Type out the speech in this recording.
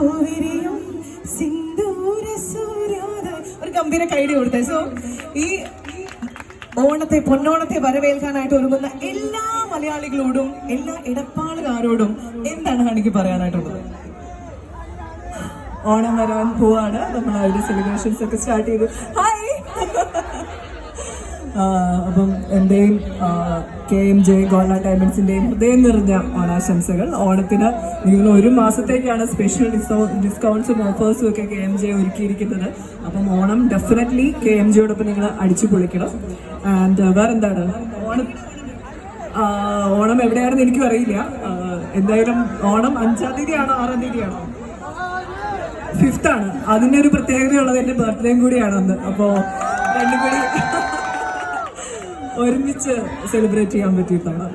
പൂവിരിയും സിന്ദൂര സൂര്യോദയ. ഒരു ഗംഭീര കൈഡി കൊടുത്തേ. സോ ഈ ഓണത്തെ പൊന്നോണത്തെ വരവേൽക്കാനായിട്ട് ഒരുങ്ങുന്ന എല്ലാ മലയാളികളോടും എല്ലാ ഇടപ്പാളുകാരോടും എന്താണ് എനിക്ക് പറയാനായിട്ടുള്ളത്? ഓണം വരാൻ പോവാണ്. നമ്മൾ അതിന്റെ സെലിബ്രേഷൻസ് ഒക്കെ സ്റ്റാർട്ട് ചെയ്തു. ഹായ്. അപ്പം എന്റെയും KMJ ഗോൾഡ് ഡയമണ്ട്സിന്റെയും ഹൃദയം നിറഞ്ഞ ഓണാശംസകൾ. ഓണത്തിന് നിങ്ങൾ ഒരു മാസത്തേക്കാണ് സ്പെഷ്യൽ ഡിസ്കൗണ്ട്സും ഓഫേഴ്സും ഒക്കെ KMJ ഒരുക്കിയിരിക്കുന്നത്. അപ്പം ഓണം ഡെഫിനറ്റ്ലി KMJയോടൊപ്പം നിങ്ങൾ അടിച്ചു പൊളിക്കണം. ആൻഡ് വേറെന്താണ്, ഓണം എവിടെയാണെന്ന് എനിക്കും അറിയില്ല. എന്തായാലും ഓണം 5-ാം തീയതിയാണോ 6-ാം തീയതിയാണോ? 5th ആണ്. അതിൻ്റെ ഒരു പ്രത്യേകതയുള്ളത് എൻ്റെ ബർത്ത്ഡേയും കൂടിയാണ് അന്ന്. അപ്പോൾ രണ്ടും കൂടി ഒരുമിച്ച് സെലിബ്രേറ്റ് ചെയ്യാൻ പറ്റിയിട്ടാണ്.